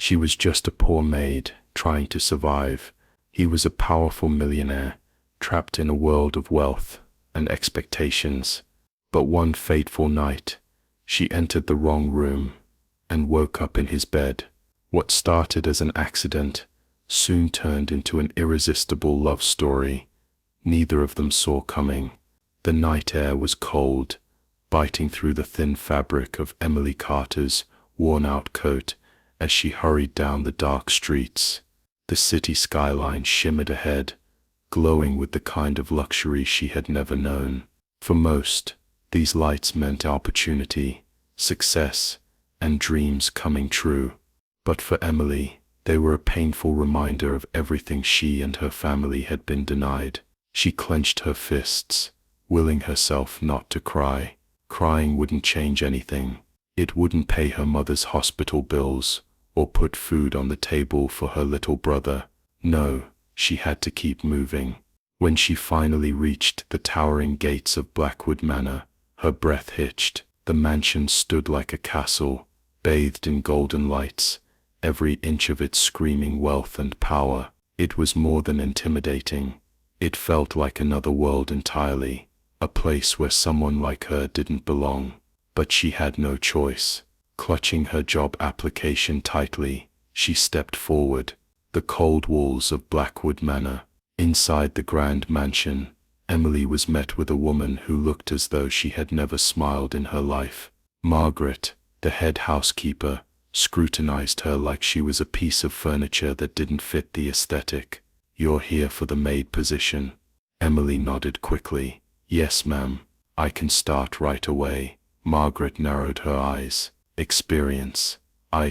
She was just a poor maid, trying to survive. He was a powerful millionaire, trapped in a world of wealth and expectations. But one fateful night, she entered the wrong room and woke up in his bed. What started as an accident soon turned into an irresistible love story neither of them saw coming. The night air was cold, biting through the thin fabric of Emily Carter's worn-out coat as she hurried down the dark streets. The city skyline shimmered ahead, glowing with the kind of luxury she had never known. For most, these lights meant opportunity, success, and dreams coming true. But for Emily, they were a painful reminder of everything she and her family had been denied. She clenched her fists, willing herself not to cry. Crying wouldn't change anything. It wouldn't pay her mother's hospital bills or put food on the table for her little brother. No, she had to keep moving. When she finally reached the towering gates of Blackwood Manor, her breath hitched. The mansion stood like a castle, bathed in golden lights, every inch of it screaming wealth and power. It was more than intimidating. It felt like another world entirely, a place where someone like her didn't belong. But she had no choice. Clutching her job application tightly, she stepped forward. The cold walls of Blackwood Manor. Inside the grand mansion, Emily was met with a woman who looked as though she had never smiled in her life. Margaret, the head housekeeper, scrutinized her like she was a piece of furniture that didn't fit the aesthetic. "You're here for the maid position?" Emily nodded quickly. "Yes, ma'am. I can start right away." Margaret narrowed her eyes. "Experience?"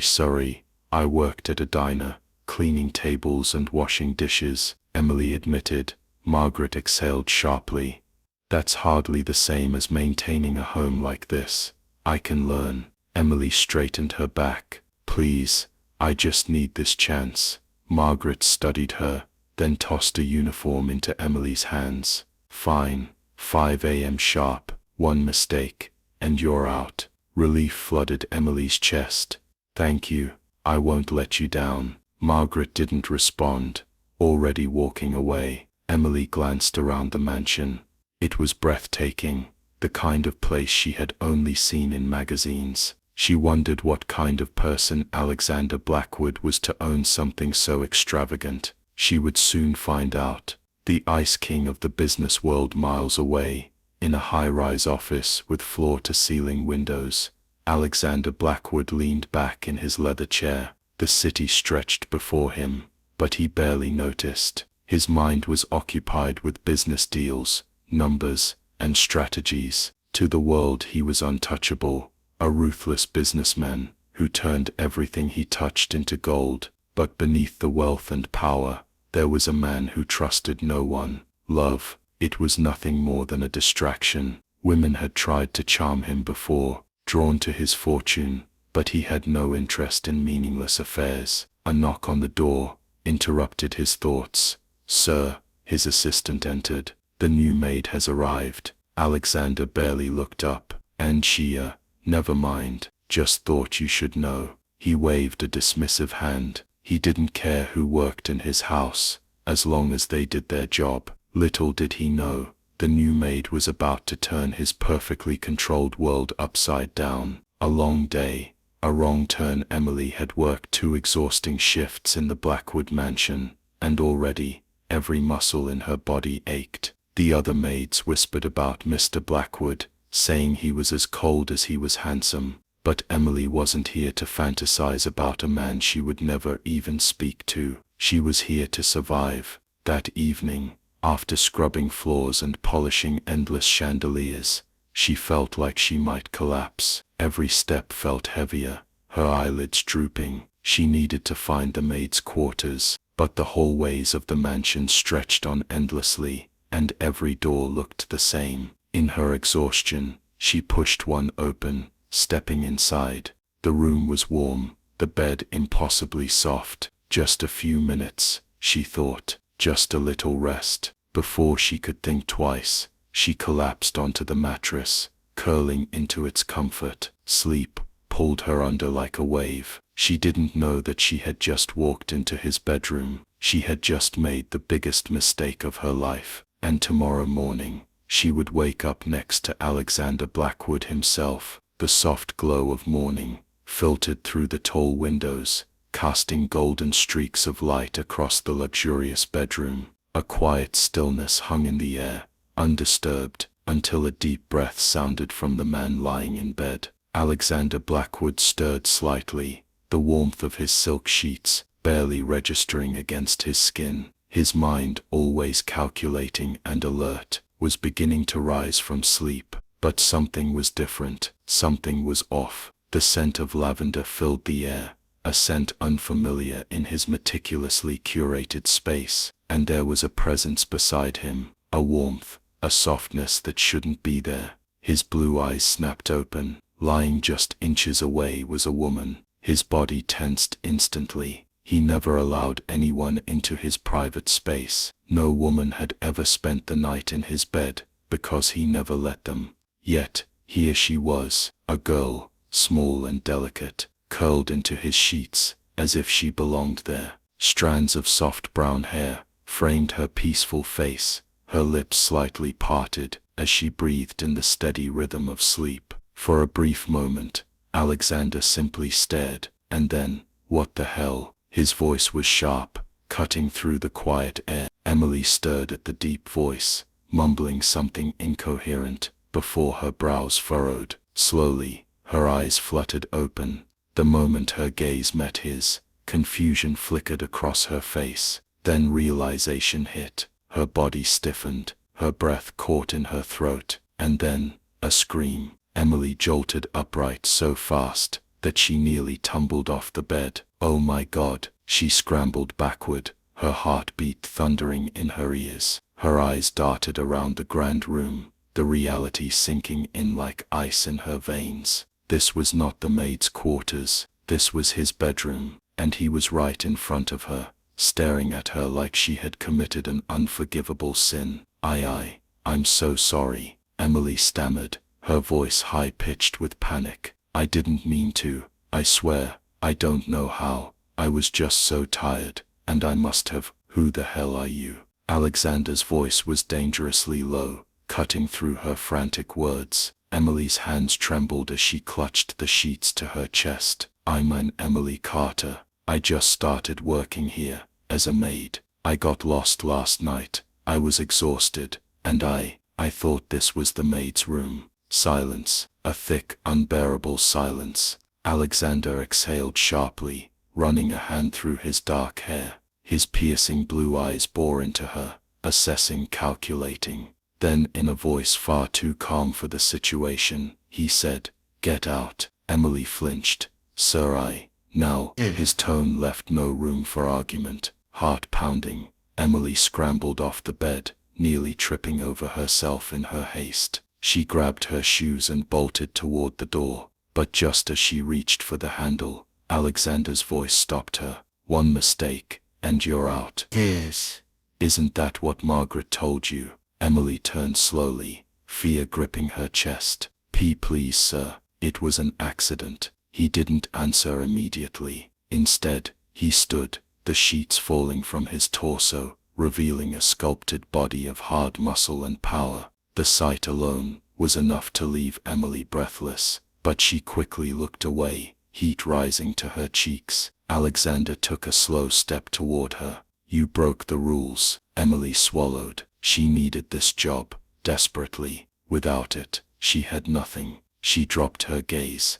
Sorry, I worked at a diner, cleaning tables and washing dishes," Emily admitted. Margaret exhaled sharply. "That's hardly the same as maintaining a home like this." "I can learn." Emily straightened her back. "Please, I just need this chance." Margaret studied her, then tossed a uniform into Emily's hands. "Fine, 5 a.m. sharp, one mistake, and you're out." Relief flooded Emily's chest. "Thank you, I won't let you down." Margaret didn't respond, already walking away. Emily glanced around the mansion. It was breathtaking, the kind of place she had only seen in magazines. She wondered what kind of person Alexander Blackwood was to own something so extravagant. She would soon find out. The ice king of the business world miles away, in a high-rise office with floor-to-ceiling windows, Alexander Blackwood leaned back in his leather chair. The city stretched before him, but he barely noticed. His mind was occupied with business deals, numbers, and strategies. To the world he was untouchable, a ruthless businessman who turned everything he touched into gold. But beneath the wealth and power, there was a man who trusted no one. Love, it was nothing more than a distraction. Women had tried to charm him before, drawn to his fortune, but he had no interest in meaningless affairs. A knock on the door interrupted his thoughts. "Sir," his assistant entered. "The new maid has arrived." Alexander barely looked up. "And she, never mind, just thought you should know." He waved a dismissive hand. He didn't care who worked in his house, as long as they did their job. Little did he know, the new maid was about to turn his perfectly controlled world upside down. A long day, a wrong turn. Emily had worked 2 exhausting shifts in the Blackwood mansion, and already, every muscle in her body ached. The other maids whispered about Mr. Blackwood, saying he was as cold as he was handsome. But Emily wasn't here to fantasize about a man she would never even speak to. She was here to survive. That evening, after scrubbing floors and polishing endless chandeliers, she felt like she might collapse. Every step felt heavier, her eyelids drooping. She needed to find the maids' quarters, but the hallways of the mansion stretched on endlessly, and every door looked the same. In her exhaustion, she pushed one open, stepping inside. The room was warm, the bed impossibly soft. Just a few minutes, she thought, just a little rest. Before she could think twice, she collapsed onto the mattress, curling into its comfort. Sleep pulled her under like a wave. She didn't know that she had just walked into his bedroom. She had just made the biggest mistake of her life, and tomorrow morning, she would wake up next to Alexander Blackwood himself. The soft glow of morning filtered through the tall windows, casting golden streaks of light across the luxurious bedroom. A quiet stillness hung in the air, undisturbed, until a deep breath sounded from the man lying in bed. Alexander Blackwood stirred slightly, the warmth of his silk sheets barely registering against his skin. His mind, always calculating and alert, was beginning to rise from sleep. But something was different. Something was off. The scent of lavender filled the air, a scent unfamiliar in his meticulously curated space. And there was a presence beside him, a warmth, a softness that shouldn't be there. His blue eyes snapped open. Lying just inches away was a woman. His body tensed instantly. He never allowed anyone into his private space. No woman had ever spent the night in his bed, because he never let them. Yet, here she was, a girl, small and delicate, curled into his sheets, as if she belonged there. Strands of soft brown hair framed her peaceful face, her lips slightly parted as she breathed in the steady rhythm of sleep. For a brief moment, Alexander simply stared, and then, what the hell? His voice was sharp, cutting through the quiet air. Emily stirred at the deep voice, mumbling something incoherent, before her brows furrowed. Slowly, her eyes fluttered open. The moment her gaze met his, confusion flickered across her face. Then realization hit. Her body stiffened, her breath caught in her throat, and then, a scream. Emily jolted upright so fast that she nearly tumbled off the bed. Oh my God! She scrambled backward, her heartbeat thundering in her ears. Her eyes darted around the grand room, the reality sinking in like ice in her veins. This was not the maid's quarters, this was his bedroom, and he was right in front of her, staring at her like she had committed an unforgivable sin. I'm so sorry, Emily stammered, her voice high-pitched with panic. I didn't mean to. I swear, I don't know how. I was just so tired, and I must have. Who the hell are you? Alexander's voice was dangerously low, cutting through her frantic words. Emily's hands trembled as she clutched the sheets to her chest. I'm Emily Carter. I just started working here, as a maid. I got lost last night. I was exhausted, and I thought this was the maid's room. Silence, a thick, unbearable silence. Alexander exhaled sharply, running a hand through his dark hair. His piercing blue eyes bore into her, assessing, calculating. Then, in a voice far too calm for the situation, he said, "Get out." Emily flinched. "Sir, Now, his tone left no room for argument. Heart pounding, Emily scrambled off the bed, nearly tripping over herself in her haste. She grabbed her shoes and bolted toward the door, but just as she reached for the handle, Alexander's voice stopped her. "One mistake, and you're out." Yes. "Isn't that what Margaret told you?" Emily turned slowly, fear gripping her chest. Please, sir, it was an accident." He didn't answer immediately. Instead, he stood, the sheets falling from his torso, revealing a sculpted body of hard muscle and power. The sight alone was enough to leave Emily breathless, but she quickly looked away, heat rising to her cheeks. Alexander took a slow step toward her. "You broke the rules." Emily swallowed. She needed this job, desperately. Without it, she had nothing. She dropped her gaze.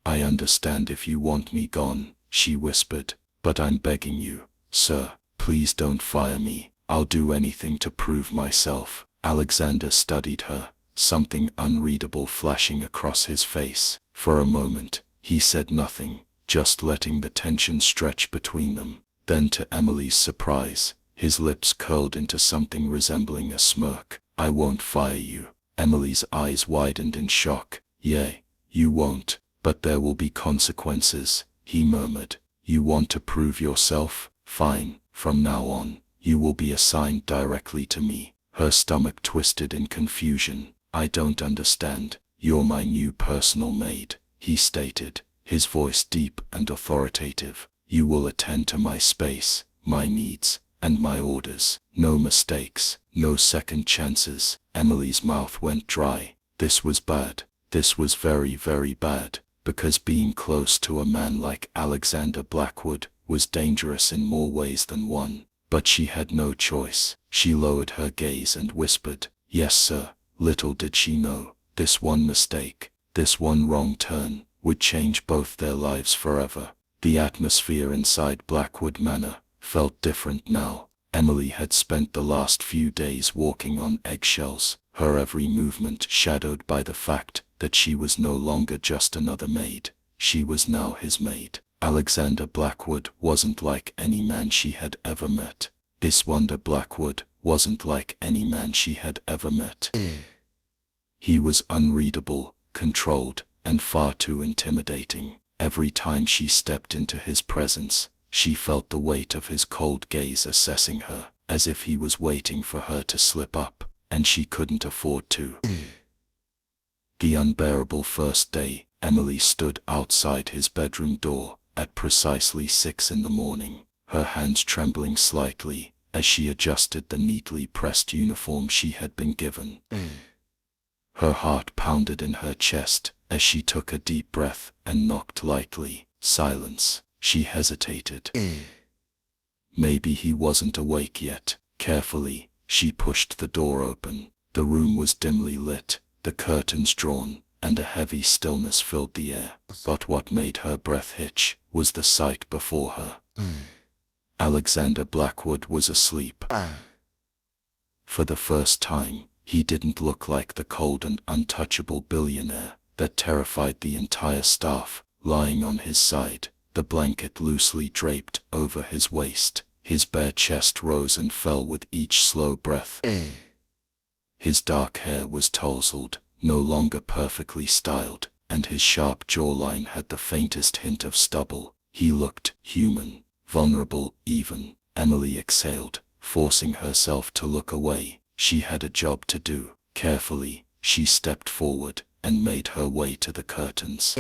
"I understand if you want me gone," she whispered, "but I'm begging you, sir, please don't fire me. I'll do anything to prove myself." Alexander studied her, something unreadable flashing across his face. For a moment, he said nothing, just letting the tension stretch between them. Then, to Emily's surprise, his lips curled into something resembling a smirk. "I won't fire you." Emily's eyes widened in shock. "Yeah, you won't, but there will be consequences," he murmured. "You want to prove yourself? Fine, from now on, you will be assigned directly to me." Her stomach twisted in confusion. "I don't understand. You're my new personal maid. he stated, his voice deep and authoritative. You will attend to my space, my needs, and my orders. No mistakes, no second chances. Emily's mouth went dry. This was bad. This was very, very bad, because being close to a man like Alexander Blackwood was dangerous in more ways than one. But she had no choice. She lowered her gaze and whispered, "Yes, sir." Little did she know, this one mistake, this one wrong turn, would change both their lives forever. The atmosphere inside Blackwood Manor felt different now. Emily had spent the last few days walking on eggshells, her every movement shadowed by the fact that she was no longer just another maid. She was now his maid. Alexander Blackwood wasn't like any man she had ever met. This Wonder Blackwood wasn't like any man she had ever met. He was unreadable, controlled, and far too intimidating. Every time she stepped into his presence, she felt the weight of his cold gaze assessing her, as if he was waiting for her to slip up, and she couldn't afford to. The unbearable first day, Emily stood outside his bedroom door at precisely 6 in the morning, her hands trembling slightly as she adjusted the neatly pressed uniform she had been given. Her heart pounded in her chest as she took a deep breath and knocked lightly. Silence. She hesitated. Maybe he wasn't awake yet. Carefully, she pushed the door open. The room was dimly lit, the curtains drawn, and a heavy stillness filled the air. But what made her breath hitch was the sight before her. Alexander Blackwood was asleep. For the first time, he didn't look like the cold and untouchable billionaire that terrified the entire staff. Lying on his side, the blanket loosely draped over his waist, his bare chest rose and fell with each slow breath. His dark hair was tousled, no longer perfectly styled, and his sharp jawline had the faintest hint of stubble. He looked human, vulnerable even. Emily exhaled, forcing herself to look away. She had a job to do. Carefully, she stepped forward and made her way to the curtains.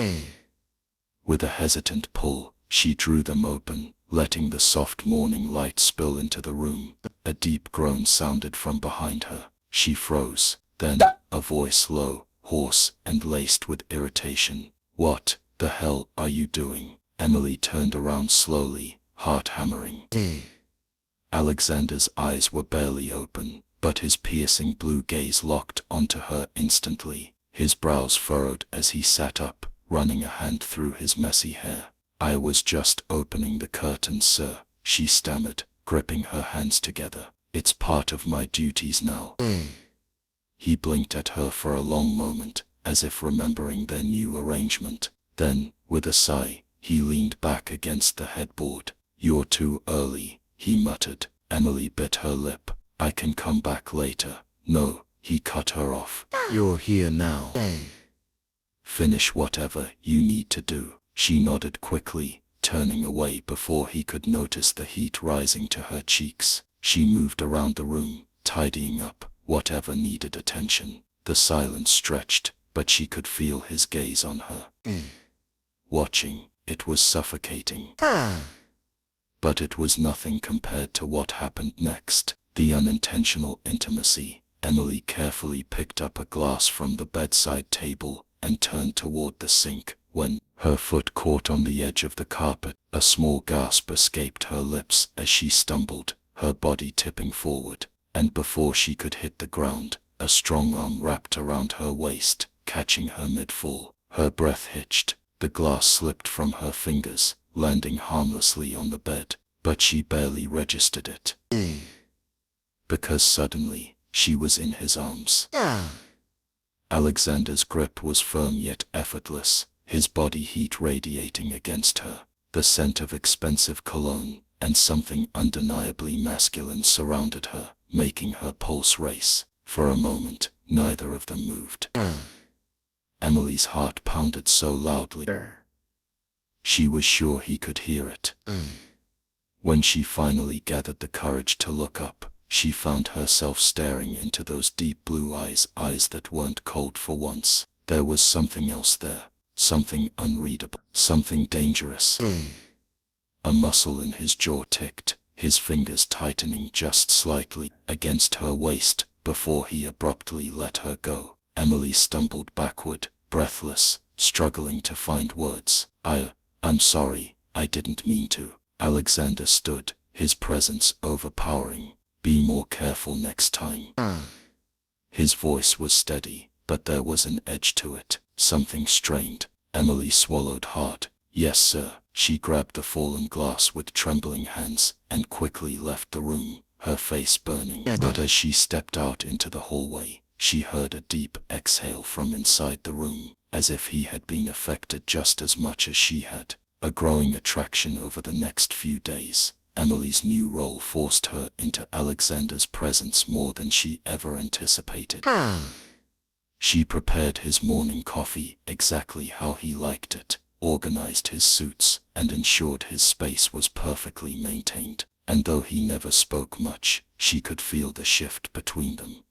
With a hesitant pull, she drew them open, letting the soft morning light spill into the room. A deep groan sounded from behind her. She froze. Then, a voice low, hoarse, and laced with irritation. "What the hell are you doing?" Emily turned around slowly, heart hammering. Alexander's eyes were barely open, but his piercing blue gaze locked onto her instantly. His brows furrowed as he sat up, running a hand through his messy hair. "I was just opening the curtains, sir," she stammered, gripping her hands together. "It's part of my duties now." He blinked at her for a long moment, as if remembering their new arrangement. Then, with a sigh, he leaned back against the headboard. "You're too early," he muttered. Emily bit her lip. "I can come back later." "No," he cut her off. "You're here now. Finish whatever you need to do." She nodded quickly, turning away before he could notice the heat rising to her cheeks. She moved around the room, tidying up whatever needed attention. The silence stretched, but she could feel his gaze on her. Watching, it was suffocating. But it was nothing compared to what happened next. The unintentional intimacy. Emily carefully picked up a glass from the bedside table and turned toward the sink, when her foot caught on the edge of the carpet. A small gasp escaped her lips as she stumbled, her body tipping forward, and before she could hit the ground, a strong arm wrapped around her waist, catching her mid-fall. Her breath hitched, the glass slipped from her fingers, landing harmlessly on the bed, but she barely registered it. Because suddenly, she was in his arms. Alexander's grip was firm yet effortless, his body heat radiating against her. The scent of expensive cologne and something undeniably masculine surrounded her, making her pulse race. For a moment, neither of them moved. Emily's heart pounded so loudly, she was sure he could hear it. When she finally gathered the courage to look up, she found herself staring into those deep blue eyes that weren't cold for once. There was something else there, something unreadable, something dangerous. A muscle in his jaw ticked, his fingers tightening just slightly against her waist before he abruptly let her go. Emily stumbled backward, breathless, struggling to find words. I'm sorry, I didn't mean to. Alexander stood, his presence overpowering. Be more careful next time. His voice was steady, but there was an edge to it, something strained. Emily swallowed hard. Yes, sir. She grabbed the fallen glass with trembling hands and quickly left the room, her face burning. But as she stepped out into the hallway, she heard a deep exhale from inside the room, as if he had been affected just as much as she had. A growing attraction over the next few days. Emily's new role forced her into Alexander's presence more than she ever anticipated. She prepared his morning coffee exactly how he liked it, organized his suits, and ensured his space was perfectly maintained. And though he never spoke much, she could feel the shift between them.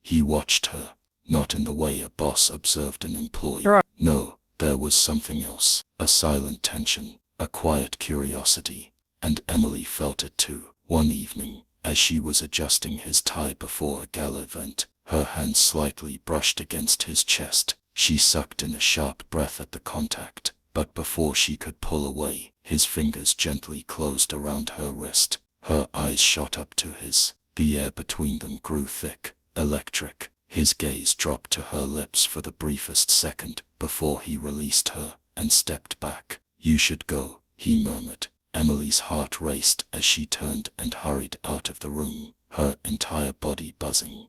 He watched her, not in the way a boss observed an employee. No, there was something else, a silent tension, a quiet curiosity, and Emily felt it too. One evening, as she was adjusting his tie before a gala event, her hand slightly brushed against his chest. She sucked in a sharp breath at the contact, but before she could pull away, his fingers gently closed around her wrist. Her eyes shot up to his. The air between them grew thick, electric. His gaze dropped to her lips for the briefest second before he released her and stepped back. You should go, he murmured. Emily's heart raced as she turned and hurried out of the room, her entire body buzzing.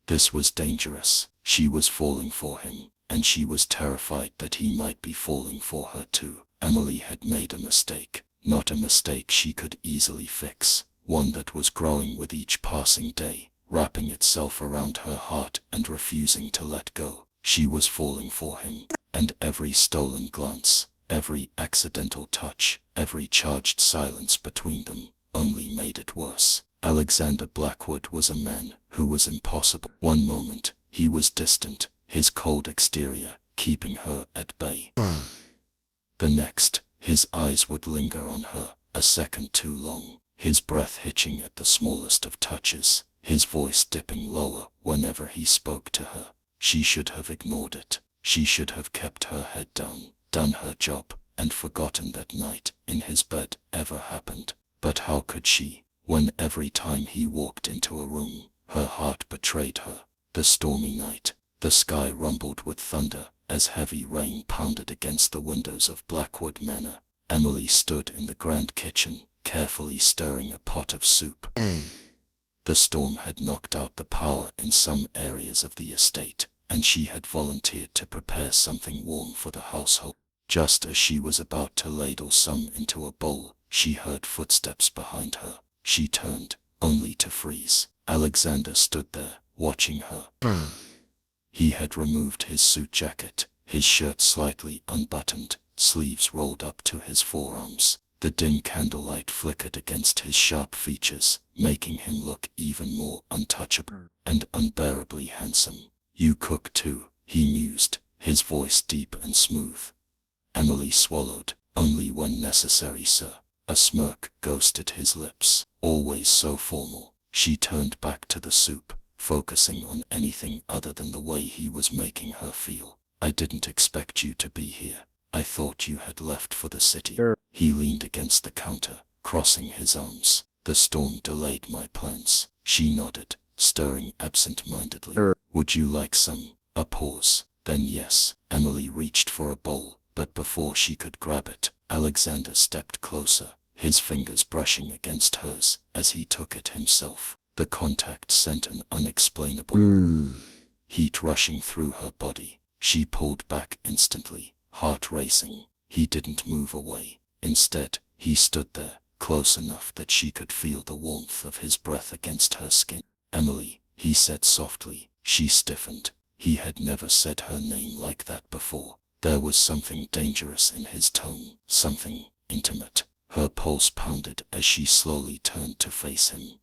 This was dangerous. She was falling for him, and she was terrified that he might be falling for her too. Emily had made a mistake, not a mistake she could easily fix, one that was growing with each passing day, wrapping itself around her heart and refusing to let go. She was falling for him, and every stolen glance, every accidental touch, every charged silence between them only made it worse. Alexander Blackwood was a man who was impossible. One moment, he was distant, his cold exterior keeping her at bay. The next, his eyes would linger on her, a second too long, his breath hitching at the smallest of touches, his voice dipping lower whenever he spoke to her. She should have ignored it. She should have kept her head down, done her job, and forgotten that night in his bed ever happened. But how could she, when every time he walked into a room, her heart betrayed her? The stormy night, the sky rumbled with thunder as heavy rain pounded against the windows of Blackwood Manor. Emily stood in the grand kitchen, carefully stirring a pot of soup. The storm had knocked out the power in some areas of the estate, and she had volunteered to prepare something warm for the household. Just as she was about to ladle some into a bowl, she heard footsteps behind her. She turned, only to freeze. Alexander stood there, watching her. He had removed his suit jacket, his shirt slightly unbuttoned, sleeves rolled up to his forearms. The dim candlelight flickered against his sharp features, making him look even more untouchable and unbearably handsome. You cook too, he mused, his voice deep and smooth. Emily swallowed. Only when necessary, sir. A smirk ghosted his lips. Always so formal. She turned back to the soup, focusing on anything other than the way he was making her feel. I didn't expect you to be here. I thought you had left for the city. He leaned against the counter, crossing his arms. The storm delayed my plans. She nodded, stirring absent-mindedly. Would you like some? A pause. Then yes. Emily reached for a bowl, but before she could grab it, Alexander stepped closer, his fingers brushing against hers as he took it himself. The contact sent an unexplainable heat rushing through her body. She pulled back instantly, heart racing. He didn't move away. Instead, he stood there, close enough that she could feel the warmth of his breath against her skin. Emily, he said softly. She stiffened. He had never said her name like that before. There was something dangerous in his tone, something intimate. Her pulse pounded as she slowly turned to face him.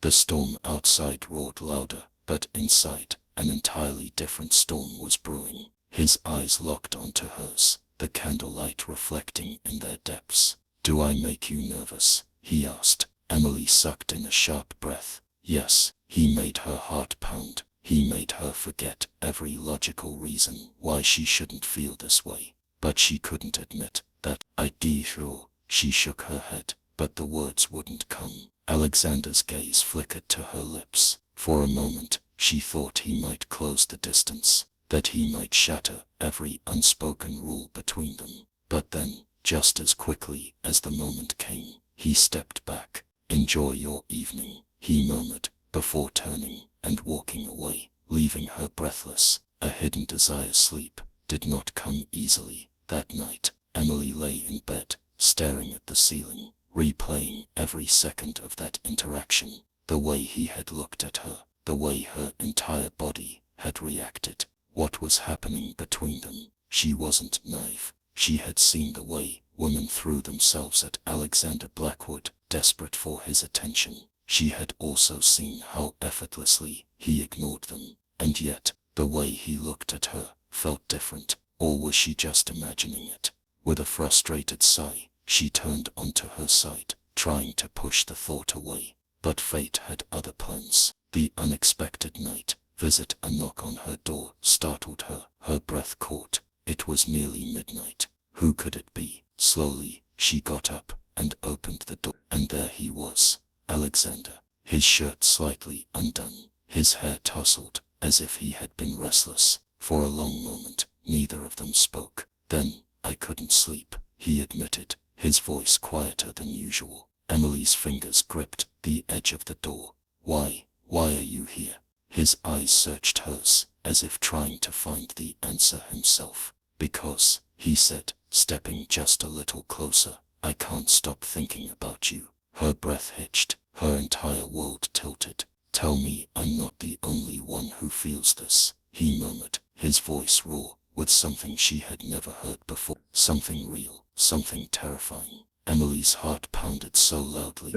The storm outside roared louder, but inside, an entirely different storm was brewing. His eyes locked onto hers, the candlelight reflecting in their depths. "Do I make you nervous?" he asked. Emily sucked in a sharp breath. Yes, he made her heart pound. He made her forget every logical reason why she shouldn't feel this way. But she couldn't admit that. "I do." She shook her head, but the words wouldn't come. Alexander's gaze flickered to her lips. For a moment, she thought he might close the distance, that he might shatter every unspoken rule between them. But then, just as quickly as the moment came, he stepped back. "Enjoy your evening," he murmured, before turning and walking away, leaving her breathless. A hidden desire. Sleep did not come easily. That night, Emily lay in bed, staring at the ceiling, replaying every second of that interaction. The way he had looked at her, the way her entire body had reacted. What was happening between them? She wasn't naive. She had seen the way women threw themselves at Alexander Blackwood, desperate for his attention. She had also seen how effortlessly he ignored them. And yet, the way he looked at her felt different. Or was she just imagining it? With a frustrated sigh, she turned onto her side, trying to push the thought away. But fate had other plans. The unexpected night visit, a knock on her door, startled her. Her breath caught. It was nearly midnight. Who could it be? Slowly, she got up and opened the door. And there he was, Alexander, his shirt slightly undone, his hair tousled, as if he had been restless. For a long moment, neither of them spoke. "Then, I couldn't sleep," he admitted, his voice quieter than usual. Emily's fingers gripped the edge of the door. Why are you here?" His eyes searched hers, as if trying to find the answer himself. "Because," he said, stepping just a little closer, "I can't stop thinking about you." Her breath hitched, her entire world tilted. "Tell me I'm not the only one who feels this," he murmured, his voice raw with something she had never heard before. Something real, something terrifying. Emily's heart pounded so loudly.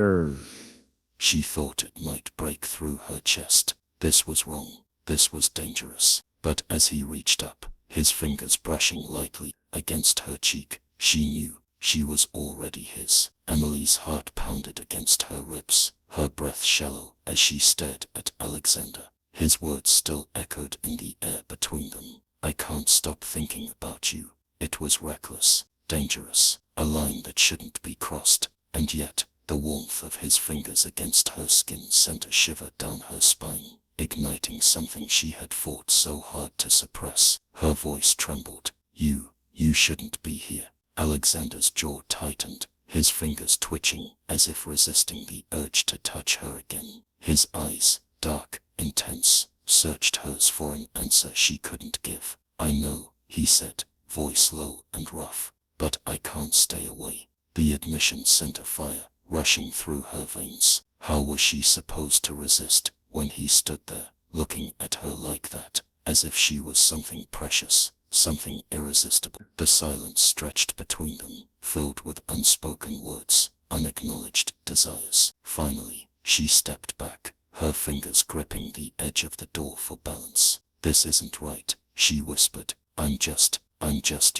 She thought it might break through her chest. This was wrong. This was dangerous. But as he reached up, his fingers brushing lightly against her cheek, she knew she was already his. Emily's heart pounded against her ribs, her breath shallow as she stared at Alexander. His words still echoed in the air between them. "I can't stop thinking about you." It was reckless, dangerous, a line that shouldn't be crossed. And yet, the warmth of his fingers against her skin sent a shiver down her spine, igniting something she had fought so hard to suppress. Her voice trembled. You shouldn't be here." Alexander's jaw tightened, his fingers twitching as if resisting the urge to touch her again. His eyes, dark, intense, searched hers for an answer she couldn't give. "I know," he said, voice low and rough, "but I can't stay away." The admission sent a fire rushing through her veins. How was she supposed to resist when he stood there, looking at her like that, as if she was something precious, something irresistible? The silence stretched between them, filled with unspoken words, unacknowledged desires. Finally, she stepped back, her fingers gripping the edge of the door for balance. "This isn't right," she whispered. I'm just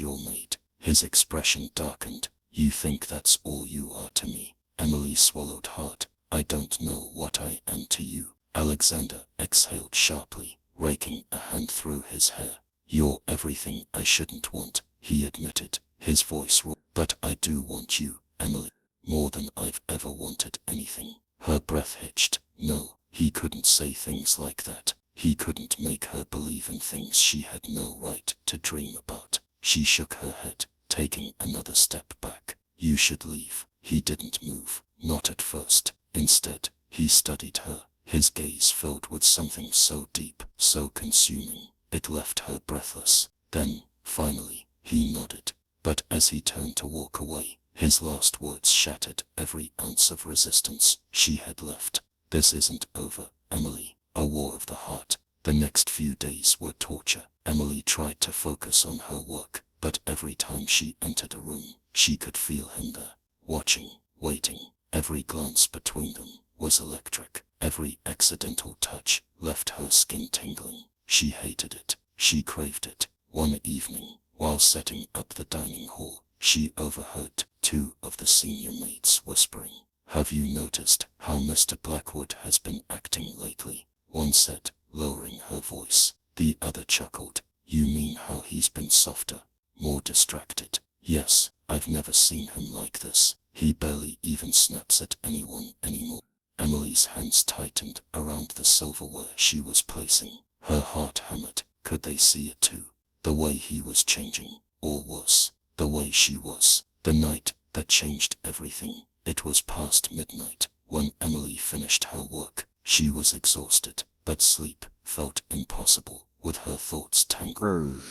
your maid." His expression darkened. "You think that's all you are to me?" Emily swallowed hard. "I don't know what I am to you." Alexander exhaled sharply, raking a hand through his hair. "You're everything I shouldn't want," he admitted, his voice raw. "But I do want you, Emily, more than I've ever wanted anything." Her breath hitched. No, he couldn't say things like that. He couldn't make her believe in things she had no right to dream about. She shook her head, taking another step back. "You should leave." He didn't move, not at first. Instead, he studied her, his gaze filled with something so deep, so consuming, it left her breathless. Then, finally, he nodded. But as he turned to walk away, his last words shattered every ounce of resistance she had left. "This isn't over, Emily." A war of the heart. The next few days were torture. Emily tried to focus on her work, but every time she entered a room, she could feel him there, watching, waiting. Every glance between them was electric. Every accidental touch left her skin tingling. She hated it. She craved it. One evening, while setting up the dining hall, she overheard two of the senior maids whispering, "Have you noticed how Mr. Blackwood has been acting lately?" One said, lowering her voice. The other chuckled, "You mean how he's been softer, more distracted?" "Yes, I've never seen him like this. He barely even snaps at anyone anymore." Emily's hands tightened around the silverware she was placing. Her heart hammered. Could they see it too? The way he was changing, or worse, the way she was. The night that changed everything. It was past midnight when Emily finished her work. She was exhausted, but sleep felt impossible with her thoughts tangled.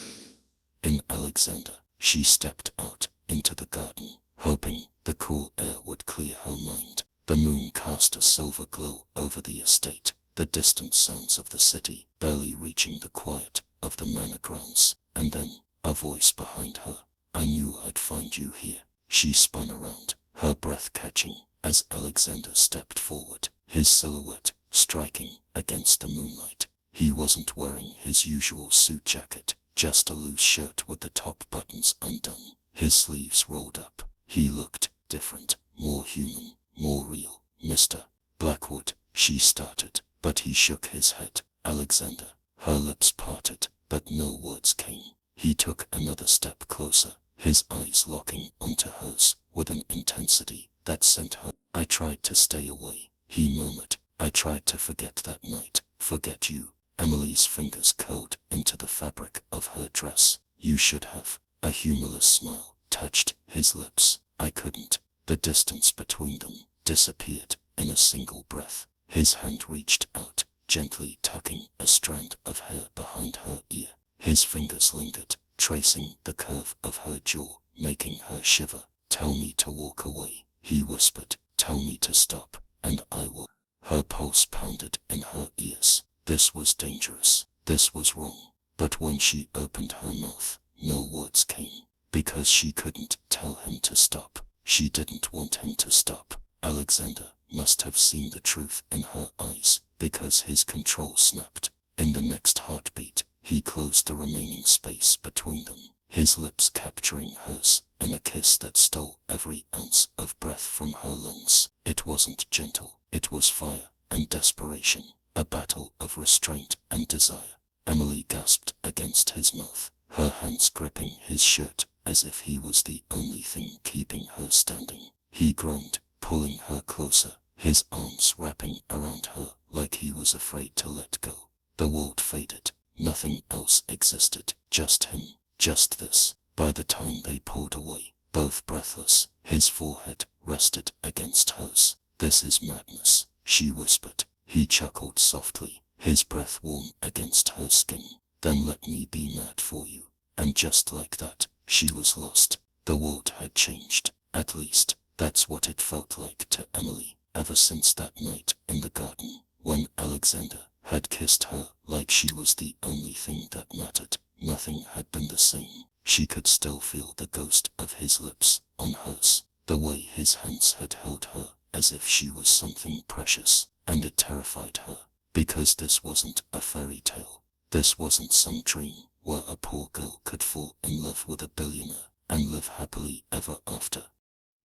In Alexander, she stepped out into the garden, hoping the cool air would clear her mind. The moon cast a silver glow over the estate, the distant sounds of the city barely reaching the quiet of the manor grounds. And then, a voice behind her. "I knew I'd find you here." She spun around, her breath catching, as Alexander stepped forward, his silhouette striking against the moonlight. He wasn't wearing his usual suit jacket, just a loose shirt with the top buttons undone, his sleeves rolled up. He looked different, more human, more real. "Mr. Blackwood," she started, but he shook his head. "Alexander." Her lips parted, but no words came. He took another step closer, his eyes locking onto hers with an intensity that sent her. "I tried to stay away," he murmured. "I tried to forget that night, forget you." Emily's fingers curled into the fabric of her dress. "You should have." A humorless smile touched his lips. "I couldn't." The distance between them disappeared in a single breath. His hand reached out, gently tucking a strand of hair behind her ear. His fingers lingered, tracing the curve of her jaw, making her shiver. "Tell me to walk away," he whispered. "Tell me to stop, and I will." Her pulse pounded in her ears. This was dangerous. This was wrong. But when she opened her mouth, no words came, because she couldn't tell him to stop. She didn't want him to stop. Alexander must have seen the truth in her eyes, because his control snapped. In the next heartbeat, he closed the remaining space between them, his lips capturing hers in a kiss that stole every ounce of breath from her lungs. It wasn't gentle, it was fire and desperation, a battle of restraint and desire. Emily gasped against his mouth, her hands gripping his shirt as if he was the only thing keeping her standing. He groaned, pulling her closer, his arms wrapping around her like he was afraid to let go. The world faded. Nothing else existed. Just him. Just this. By the time they pulled away, both breathless, his forehead rested against hers. "This is madness," she whispered. He chuckled softly, his breath warm against her skin. "Then let me be mad for you." And just like that, she was lost. The world had changed. At least, that's what it felt like to Emily. Ever since that night in the garden, when Alexander had kissed her like she was the only thing that mattered, nothing had been the same. She could still feel the ghost of his lips on hers, the way his hands had held her as if she was something precious, and it terrified her, because this wasn't a fairy tale. This wasn't some dream where a poor girl could fall in love with a billionaire and live happily ever after.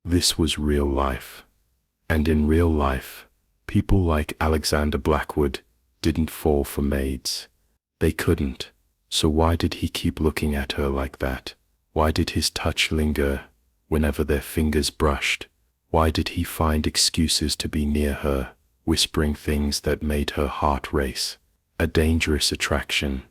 This was real life. And in real life, people like Alexander Blackwood didn't fall for maids. They couldn't. So why did he keep looking at her like that? Why did his touch linger whenever their fingers brushed? Why did he find excuses to be near her, whispering things that made her heart race? A dangerous attraction.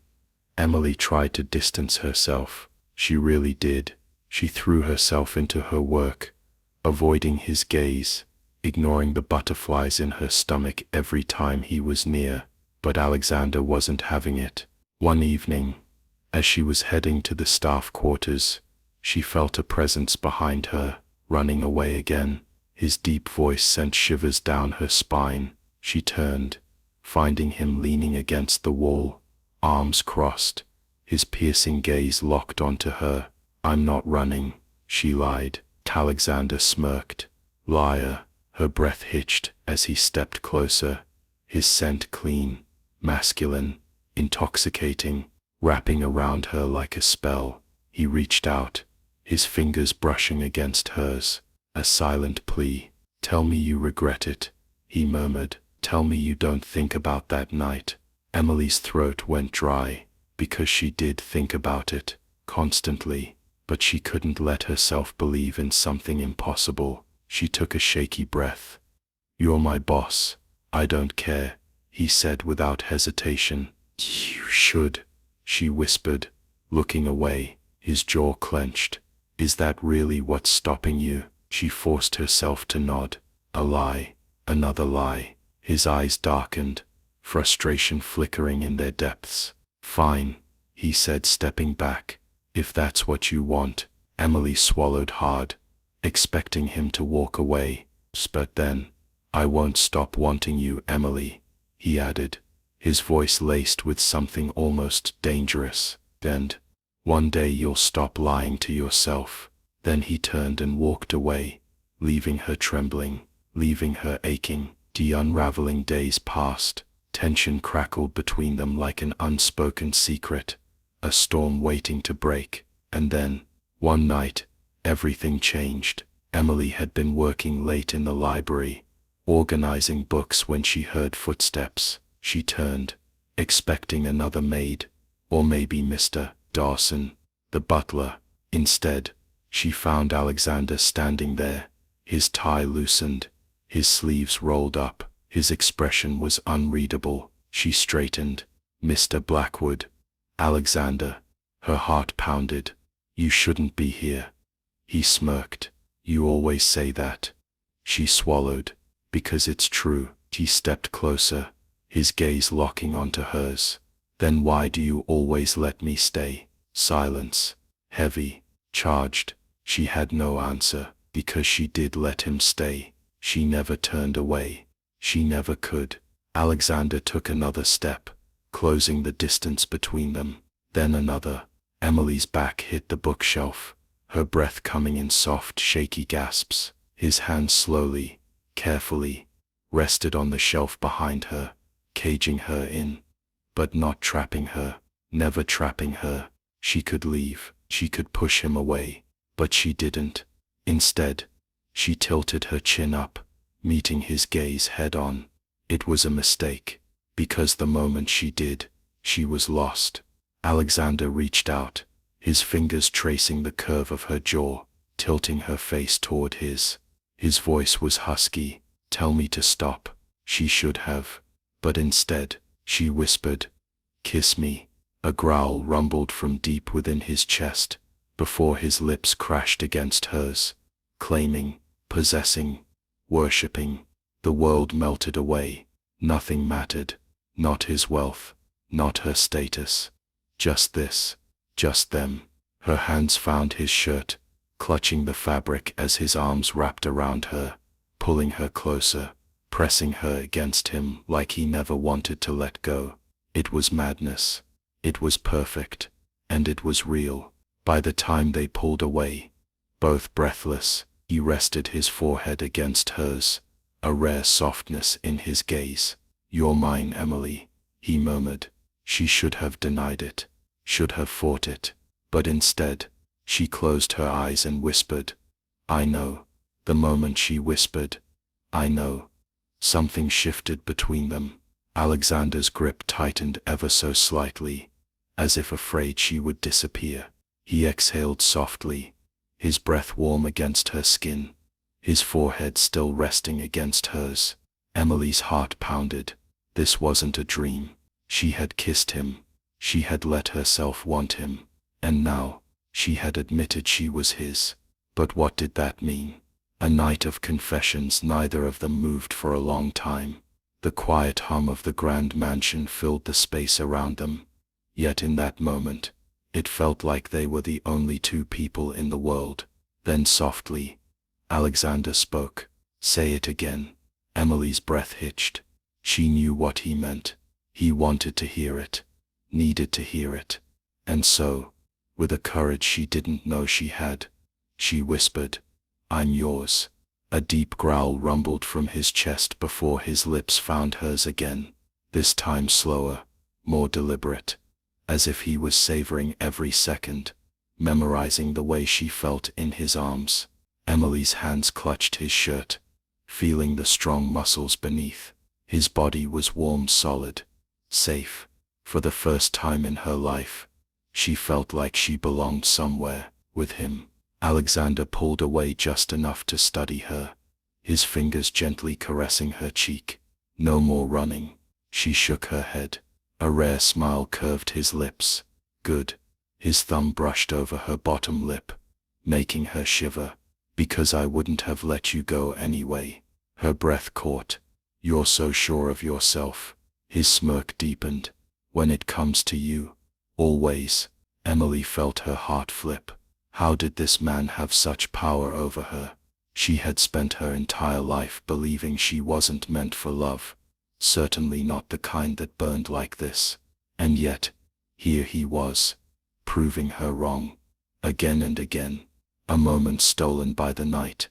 Emily tried to distance herself. She really did. She threw herself into her work, avoiding his gaze, ignoring the butterflies in her stomach every time he was near. But Alexander wasn't having it. One evening, as she was heading to the staff quarters, she felt a presence behind her, running away again. His deep voice sent shivers down her spine. She turned, finding him leaning against the wall, arms crossed, his piercing gaze locked onto her. "I'm not running," she lied. Alexander smirked. "Liar." Her breath hitched as he stepped closer, his scent clean, masculine, intoxicating. wrapping around her like a spell. He reached out, his fingers brushing against hers, a silent plea. "Tell me you regret it," he murmured. "Tell me you don't think about that night." Emily's throat went dry, because she did think about it, constantly, but she couldn't let herself believe in something impossible. She took a shaky breath. "You're my boss. I don't care," he said without hesitation. "You should," she whispered, looking away, his jaw clenched. "Is that really what's stopping you?" She forced herself to nod. A lie, another lie. His eyes darkened, frustration flickering in their depths. "Fine," he said, stepping back. "If that's what you want." Emily swallowed hard, expecting him to walk away. "But then, I won't stop wanting you, Emily," he added, his voice laced with something almost dangerous. "And one day you'll stop lying to yourself." Then he turned and walked away, leaving her trembling, leaving her aching. The unraveling days passed. Tension crackled between them like an unspoken secret, a storm waiting to break. And then, one night, everything changed. Emily had been working late in the library, organizing books when she heard footsteps. She turned, expecting another maid, or maybe Mr. Dawson, the butler. Instead, she found Alexander standing there, his tie loosened, his sleeves rolled up. His expression was unreadable. She straightened. "Mr. Blackwood." "Alexander." Her heart pounded. "You shouldn't be here." He smirked. "You always say that." She swallowed. "Because it's true." He stepped closer, his gaze locking onto hers. "Then why do you always let me stay?" Silence. Heavy. Charged. She had no answer. Because she did let him stay. She never turned away. She never could. Alexander took another step, closing the distance between them. Then another. Emily's back hit the bookshelf, her breath coming in soft, shaky gasps. His hand slowly, carefully, rested on the shelf behind her, caging her in, but not trapping her, never trapping her. She could leave, she could push him away, but she didn't. Instead, she tilted her chin up, meeting his gaze head-on. It was a mistake, because the moment she did, she was lost. Alexander reached out, his fingers tracing the curve of her jaw, tilting her face toward his. His voice was husky. "Tell me to stop." She should have, but instead, she whispered, "Kiss me." A growl rumbled from deep within his chest, before his lips crashed against hers, claiming, possessing, worshipping. The world melted away. Nothing mattered. Not his wealth, not her status. Just this, just them. Her hands found his shirt, clutching the fabric as his arms wrapped around her, pulling her closer, pressing her against him like he never wanted to let go. It was madness. It was perfect. And it was real. By the time they pulled away, both breathless, he rested his forehead against hers, a rare softness in his gaze. "You're mine, Emily," he murmured. She should have denied it, should have fought it, but instead, she closed her eyes and whispered, "I know." The moment she whispered, "I know," something shifted between them. Alexander's grip tightened ever so slightly, as if afraid she would disappear. He exhaled softly, his breath warm against her skin, his forehead still resting against hers. Emily's heart pounded. This wasn't a dream. She had kissed him. She had let herself want him. And now, she had admitted she was his. But what did that mean? A night of confessions. Neither of them moved for a long time. The quiet hum of the grand mansion filled the space around them. Yet in that moment, it felt like they were the only two people in the world. Then softly, Alexander spoke. "Say it again." Emily's breath hitched. She knew what he meant. He wanted to hear it, needed to hear it. And so, with a courage she didn't know she had, she whispered, "I'm yours." A deep growl rumbled from his chest before his lips found hers again, this time slower, more deliberate. as if he was savoring every second, memorizing the way she felt in his arms. Emily's hands clutched his shirt, feeling the strong muscles beneath. His body was warm, solid, safe. For the first time in her life, she felt like she belonged somewhere with him. Alexander pulled away just enough to study her, his fingers gently caressing her cheek. No more running. She shook her head. A rare smile curved his lips. Good. His thumb brushed over her bottom lip, making her shiver. Because I wouldn't have let you go anyway. Her breath caught. You're so sure of yourself. His smirk deepened. When it comes to you, always. Emily felt her heart flip. How did this man have such power over her? She had spent her entire life believing she wasn't meant for love. Certainly not the kind that burned like this. And yet, here he was, proving her wrong. Again and again. A moment stolen by the night.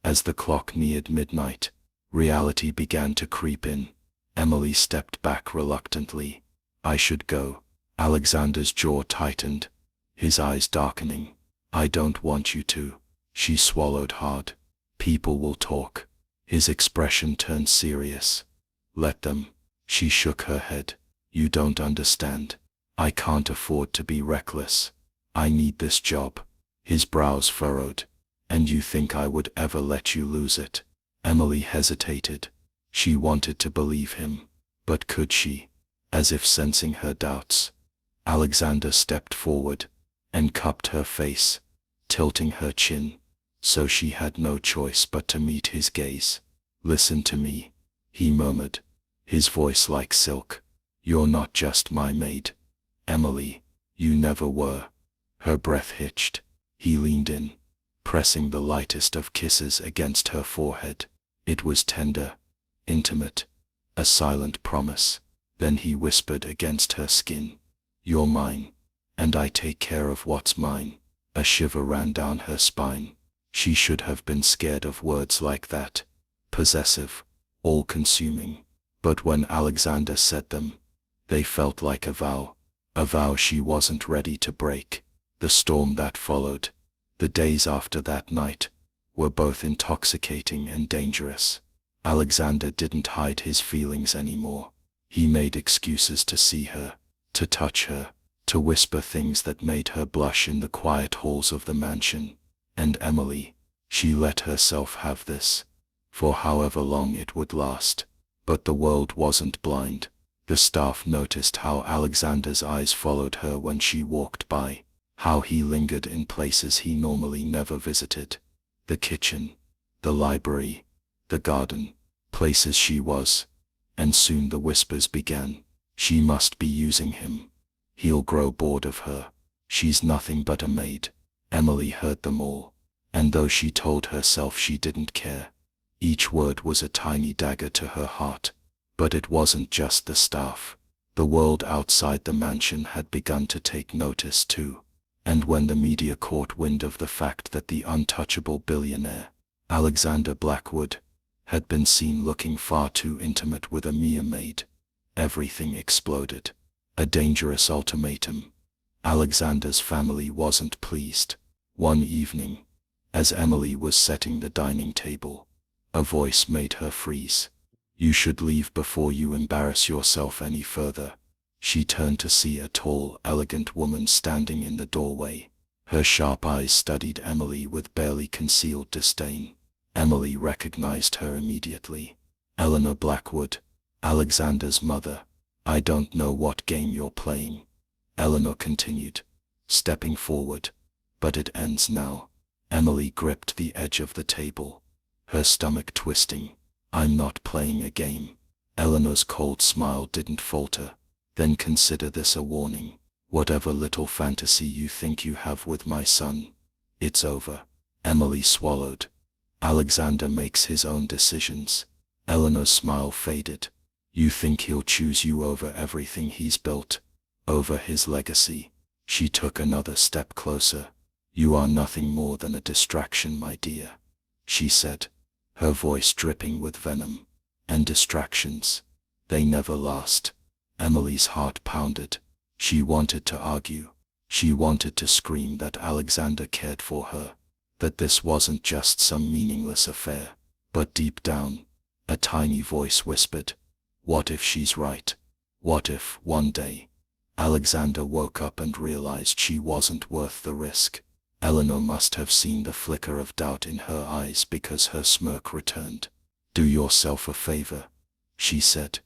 As the clock neared midnight, reality began to creep in. Emily stepped back reluctantly. I should go. Alexander's jaw tightened, his eyes darkening. I don't want you to. She swallowed hard. People will talk. His expression turned serious. Let them. She shook her head. You don't understand. I can't afford to be reckless. I need this job. His brows furrowed. And you think I would ever let you lose it? Emily hesitated. She wanted to believe him. But could she? As if sensing her doubts, Alexander stepped forward and cupped her face, tilting her chin, so she had no choice but to meet his gaze. Listen to me, he murmured, his voice like silk. You're not just my maid, Emily. You never were. Her breath hitched. He leaned in, pressing the lightest of kisses against her forehead. It was tender, intimate, a silent promise. Then he whispered against her skin, You're mine, and I take care of what's mine. A shiver ran down her spine. She should have been scared of words like that. Possessive, all-consuming. But when Alexander said them, they felt like a vow she wasn't ready to break. The storm that followed, the days after that night, were both intoxicating and dangerous. Alexander didn't hide his feelings anymore. He made excuses to see her, to touch her, to whisper things that made her blush in the quiet halls of the mansion. And Emily, she let herself have this, for however long it would last. But the world wasn't blind. The staff noticed how Alexander's eyes followed her when she walked by, how he lingered in places he normally never visited. The kitchen, the library, the garden, places she was. And soon the whispers began. She must be using him. He'll grow bored of her. She's nothing but a maid. Emily heard them all. And though she told herself she didn't care, each word was a tiny dagger to her heart. But it wasn't just the staff. The world outside the mansion had begun to take notice too. And when the media caught wind of the fact that the untouchable billionaire, Alexander Blackwood, had been seen looking far too intimate with a mere maid, everything exploded. A dangerous ultimatum. Alexander's family wasn't pleased. One evening, as Emily was setting the dining table, a voice made her freeze. You should leave before you embarrass yourself any further. She turned to see a tall, elegant woman standing in the doorway. Her sharp eyes studied Emily with barely concealed disdain. Emily recognized her immediately. Eleanor Blackwood, Alexander's mother. I don't know what game you're playing, Eleanor continued, stepping forward. But it ends now. Emily gripped the edge of the table, her stomach twisting. I'm not playing a game. Eleanor's cold smile didn't falter. Then consider this a warning. Whatever little fantasy you think you have with my son, it's over. Emily swallowed. Alexander makes his own decisions. Eleanor's smile faded. You think he'll choose you over everything he's built, over his legacy? She took another step closer. You are nothing more than a distraction, my dear, she said, her voice dripping with venom. And distractions, they never last. Emily's heart pounded. She wanted to argue. She wanted to scream that Alexander cared for her, that this wasn't just some meaningless affair. But deep down, a tiny voice whispered, what if she's right? What if, one day, Alexander woke up and realized she wasn't worth the risk? Eleanor must have seen the flicker of doubt in her eyes because her smirk returned. Do yourself a favor, she said,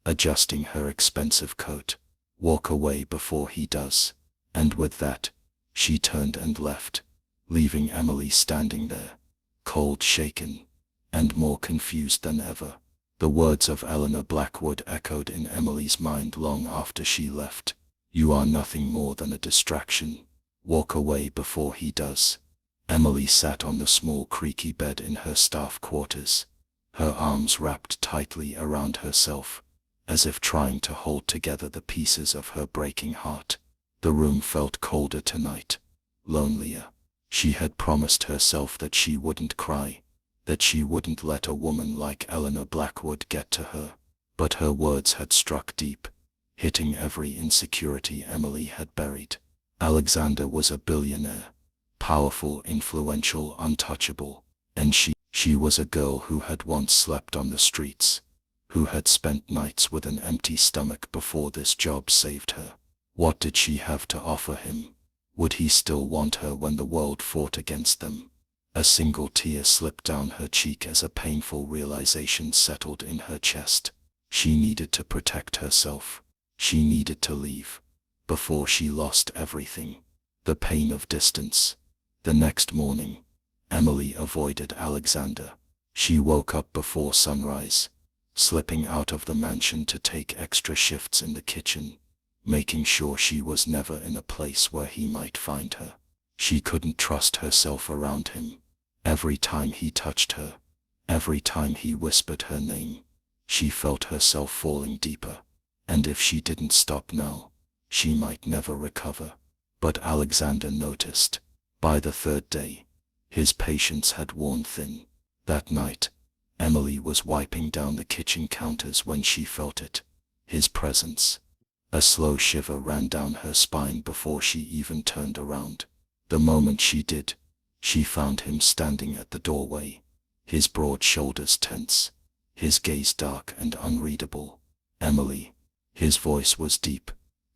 adjusting her expensive coat. Walk away before he does. And with that, she turned and left, leaving Emily standing there, cold, shaken, and more confused than ever. The words of Eleanor Blackwood echoed in Emily's mind long after she left. You are nothing more than a distraction. Walk away before he does. Emily sat on the small creaky bed in her staff quarters, her arms wrapped tightly around herself, as if trying to hold together the pieces of her breaking heart. The room felt colder tonight, lonelier. She had promised herself that she wouldn't cry, that she wouldn't let a woman like Eleanor Blackwood get to her. But her words had struck deep, hitting every insecurity Emily had buried. Alexander was a billionaire, powerful, influential, untouchable, and she was a girl who had once slept on the streets, who had spent nights with an empty stomach before this job saved her. What did she have to offer him? Would he still want her when the world fought against them? A single tear slipped down her cheek as a painful realization settled in her chest. She needed to protect herself. She needed to leave before she lost everything. The pain of distance. The next morning, Emily avoided Alexander. She woke up before sunrise, slipping out of the mansion to take extra shifts in the kitchen, making sure she was never in a place where he might find her. She couldn't trust herself around him. Every time he touched her, every time he whispered her name, she felt herself falling deeper. And if she didn't stop now, she might never recover. But Alexander noticed. By the third day, his patience had worn thin. That night, Emily was wiping down the kitchen counters when she felt it. His presence. A slow shiver ran down her spine before she even turned around. The moment she did, she found him standing at the doorway, his broad shoulders tense, his gaze dark and unreadable. Emily. His voice was deep,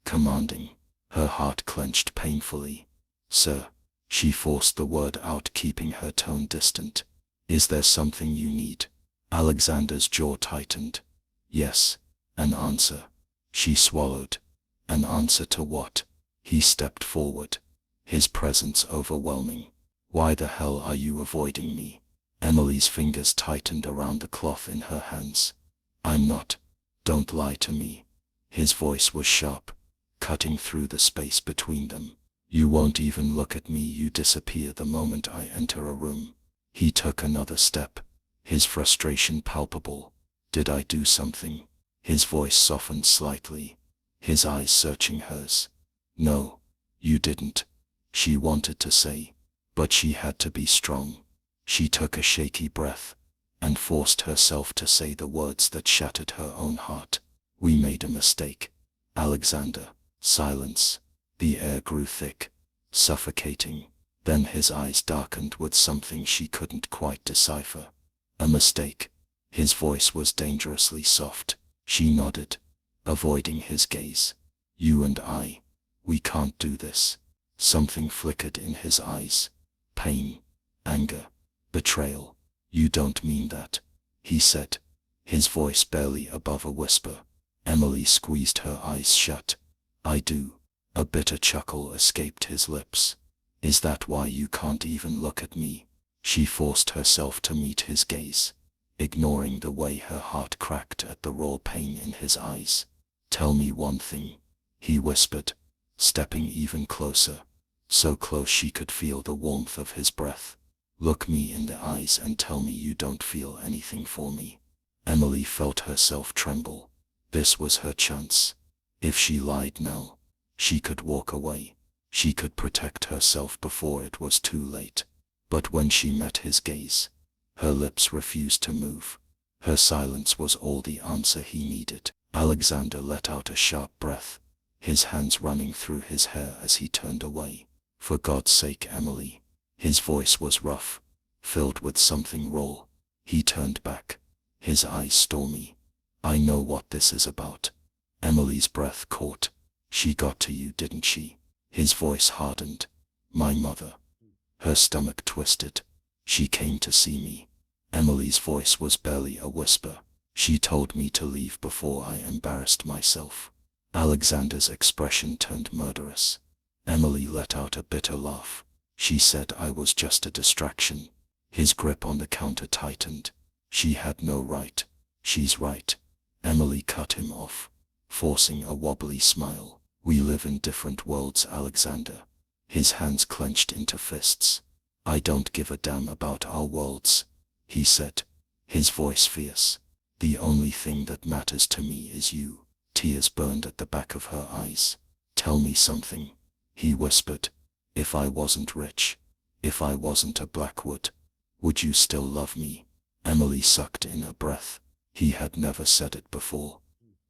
commanding. Her heart clenched painfully. Sir. She forced the word out, keeping her tone distant. Is there something you need? Alexander's jaw tightened. Yes. An answer. She swallowed. An answer to what? He stepped forward, his presence overwhelming. Why the hell are you avoiding me? Emily's fingers tightened around the cloth in her hands. I'm not. Don't lie to me. His voice was sharp, cutting through the space between them. You won't even look at me, you disappear the moment I enter a room. He took another step, his frustration palpable. Did I do something? His voice softened slightly, his eyes searching hers. No, you didn't, she wanted to say, but she had to be strong. She took a shaky breath, and forced herself to say the words that shattered her own heart. We made a mistake, Alexander. Silence. The air grew thick, suffocating. Then his eyes darkened with something she couldn't quite decipher. A mistake. His voice was dangerously soft. She nodded, avoiding his gaze. You and I, we can't do this. Something flickered in his eyes. Pain, anger, betrayal. You don't mean that, he said, his voice barely above a whisper. Emily squeezed her eyes shut. I do. A bitter chuckle escaped his lips. Is that why you can't even look at me? She forced herself to meet his gaze, ignoring the way her heart cracked at the raw pain in his eyes. Tell me one thing, he whispered, stepping even closer, so close she could feel the warmth of his breath. Look me in the eyes and tell me you don't feel anything for me. Emily felt herself tremble. This was her chance. If she lied now, she could walk away. She could protect herself before it was too late. But when she met his gaze, her lips refused to move. Her silence was all the answer he needed. Alexander let out a sharp breath, his hands running through his hair as he turned away. For God's sake, Emily. His voice was rough, filled with something raw. He turned back, his eyes stormy. I know what this is about. Emily's breath caught. She got to you, didn't she? His voice hardened. My mother. Her stomach twisted. She came to see me. Emily's voice was barely a whisper. She told me to leave before I embarrassed myself. Alexander's expression turned murderous. Emily let out a bitter laugh. She said I was just a distraction. His grip on the counter tightened. She had no right. She's right. Emily cut him off, forcing a wobbly smile. We live in different worlds, Alexander. His hands clenched into fists. I don't give a damn about our worlds, he said, his voice fierce. The only thing that matters to me is you. Tears burned at the back of her eyes. Tell me something, he whispered. If I wasn't rich, if I wasn't a Blackwood, would you still love me? Emily sucked in a breath. He had never said it before.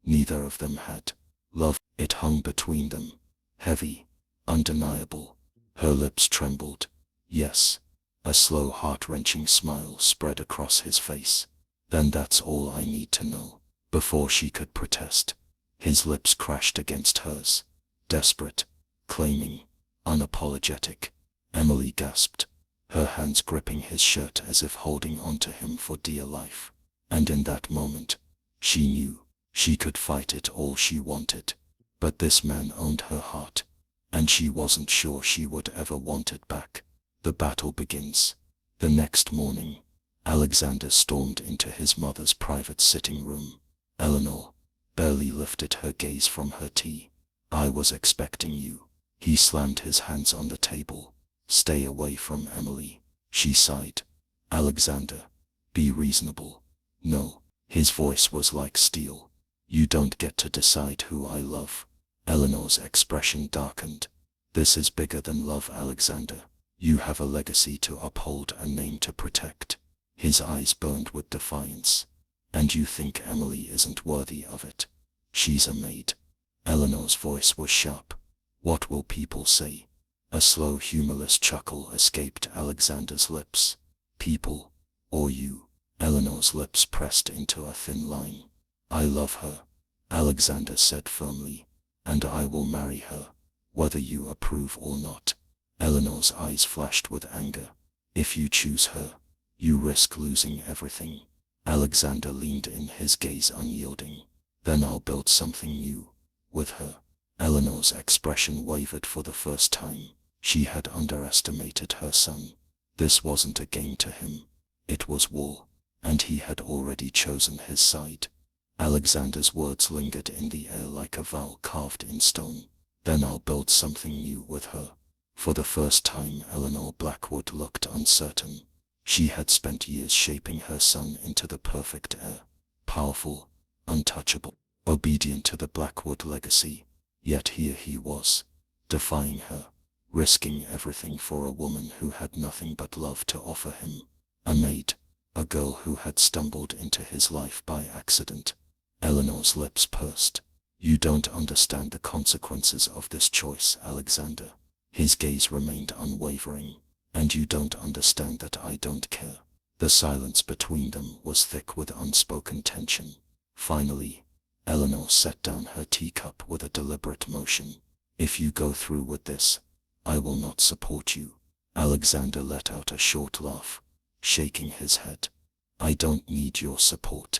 Neither of them had. Love, it hung between them. Heavy, undeniable. Her lips trembled. Yes. A slow, heart-wrenching smile spread across his face. Then that's all I need to know. Before she could protest, his lips crashed against hers. Desperate, claiming, unapologetic. Emily gasped, her hands gripping his shirt as if holding onto him for dear life. And in that moment, she knew she could fight it all she wanted. But this man owned her heart, and she wasn't sure she would ever want it back. The battle begins. The next morning, Alexander stormed into his mother's private sitting room. Eleanor barely lifted her gaze from her tea. I was expecting you. He slammed his hands on the table. Stay away from Emily, she sighed. Alexander, be reasonable. No, his voice was like steel. You don't get to decide who I love. Eleanor's expression darkened. This is bigger than love, Alexander. You have a legacy to uphold, a name to protect. His eyes burned with defiance. And you think Emily isn't worthy of it? She's a maid. Eleanor's voice was sharp. What will people say? A slow, humorless chuckle escaped Alexander's lips. People, or you? Eleanor's lips pressed into a thin line. I love her, Alexander said firmly, and I will marry her, whether you approve or not. Eleanor's eyes flashed with anger. If you choose her, you risk losing everything. Alexander leaned in, his gaze unyielding. Then I'll build something new, with her. Eleanor's expression wavered for the first time. She had underestimated her son. This wasn't a game to him. It was war, and he had already chosen his side. Alexander's words lingered in the air like a vow carved in stone. Then I'll build something new with her. For the first time, Eleanor Blackwood looked uncertain. She had spent years shaping her son into the perfect heir. Powerful, untouchable, obedient to the Blackwood legacy. Yet here he was, defying her, risking everything for a woman who had nothing but love to offer him. A maid, a girl who had stumbled into his life by accident. Eleanor's lips pursed. You don't understand the consequences of this choice, Alexander. His gaze remained unwavering. And you don't understand that I don't care. The silence between them was thick with unspoken tension. Finally, Eleanor set down her teacup with a deliberate motion. If you go through with this, I will not support you. Alexander let out a short laugh, shaking his head. I don't need your support.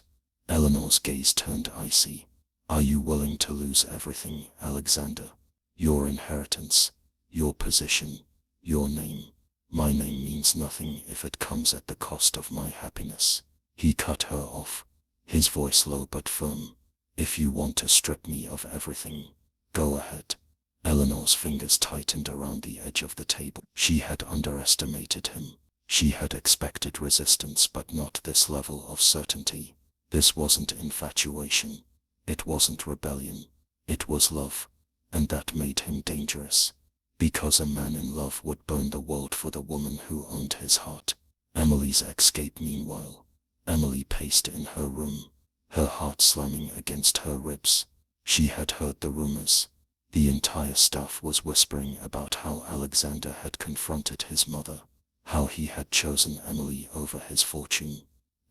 Eleanor's gaze turned icy. Are you willing to lose everything, Alexander? Your inheritance, your position, your name. My name means nothing if it comes at the cost of my happiness. He cut her off, his voice low but firm. If you want to strip me of everything, go ahead. Eleanor's fingers tightened around the edge of the table. She had underestimated him. She had expected resistance, but not this level of certainty. This wasn't infatuation. It wasn't rebellion. It was love. And that made him dangerous. Because a man in love would burn the world for the woman who owned his heart. Emily's escape meanwhile. Emily paced in her room, her heart slamming against her ribs. She had heard the rumors, The entire staff was whispering about how Alexander had confronted his mother, how he had chosen Emily over his fortune,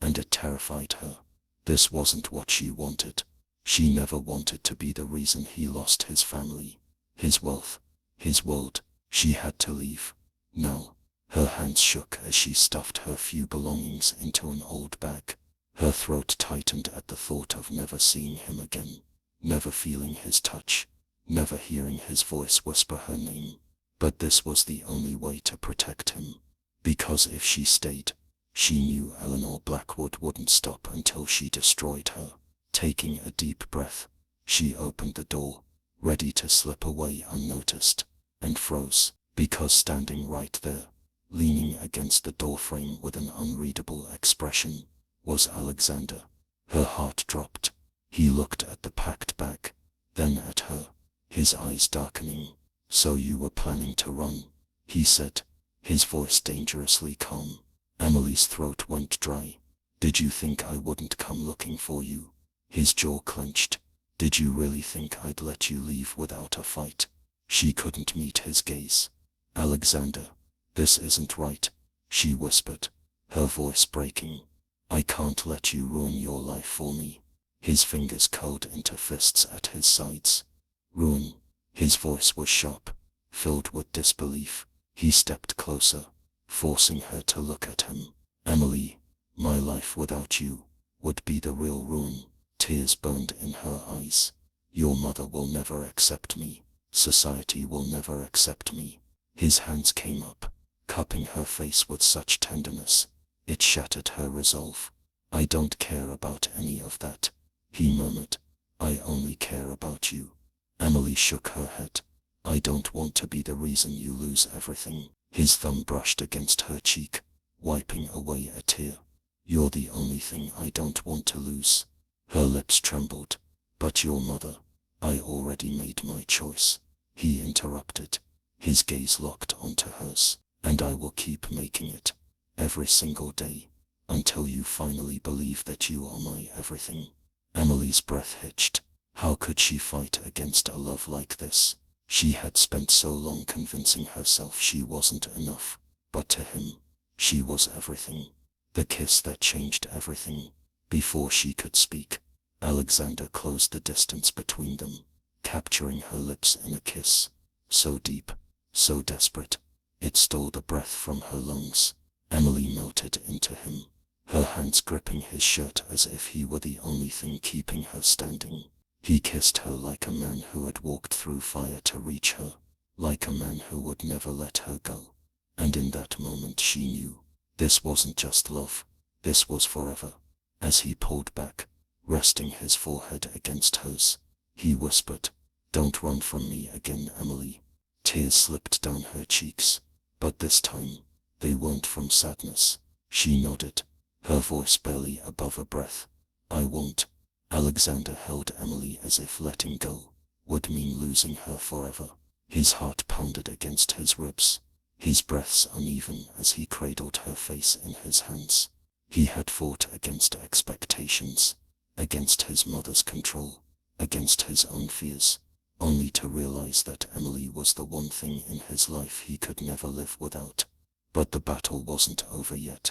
and it terrified her. This wasn't what she wanted. She never wanted to be the reason he lost his family, his wealth, his world. She had to leave. Now, her hands shook as she stuffed her few belongings into an old bag. Her throat tightened at the thought of never seeing him again, never feeling his touch, never hearing his voice whisper her name. But this was the only way to protect him, because if she stayed, she knew Eleanor Blackwood wouldn't stop until she destroyed her. Taking a deep breath, she opened the door, ready to slip away unnoticed, and froze, because standing right there, leaning against the doorframe with an unreadable expression, was Alexander. Her heart dropped. He looked at the packed bag, then at her, his eyes darkening. "So you were planning to run?" he said, his voice dangerously calm. Emily's throat went dry. "Did you think I wouldn't come looking for you?" His jaw clenched. "Did you really think I'd let you leave without a fight?" She couldn't meet his gaze. "Alexander, this isn't right," she whispered, her voice breaking. "I can't let you ruin your life for me." His fingers curled into fists at his sides. "Ruin?" His voice was sharp, filled with disbelief. He stepped closer, forcing her to look at him. "Emily, my life without you would be the real ruin." Tears burned in her eyes. "Your mother will never accept me. Society will never accept me." His hands came up, cupping her face with such tenderness. It shattered her resolve. "I don't care about any of that," he murmured. "I only care about you." Emily shook her head. "I don't want to be the reason you lose everything." His thumb brushed against her cheek, wiping away a tear. "You're the only thing I don't want to lose." Her lips trembled. "But your mother, I already made my choice," he interrupted, his gaze locked onto hers. "And I will keep making it, every single day, until you finally believe that you are my everything." Emily's breath hitched. How could she fight against a love like this? She had spent so long convincing herself she wasn't enough, but to him, she was everything. The kiss that changed everything. Before she could speak, Alexander closed the distance between them, capturing her lips in a kiss, so deep, so desperate, it stole the breath from her lungs. Emily melted into him, her hands gripping his shirt as if he were the only thing keeping her standing. He kissed her like a man who had walked through fire to reach her, like a man who would never let her go. And in that moment she knew, this wasn't just love, this was forever. As he pulled back, resting his forehead against hers, he whispered, "Don't run from me again, Emily." Tears slipped down her cheeks, but this time, they weren't from sadness. She nodded, her voice barely above a breath. "I won't." Alexander held Emily as if letting go would mean losing her forever. His heart pounded against his ribs, his breaths uneven as he cradled her face in his hands. He had fought against expectations, against his mother's control, against his own fears, only to realize that Emily was the one thing in his life he could never live without. But the battle wasn't over yet.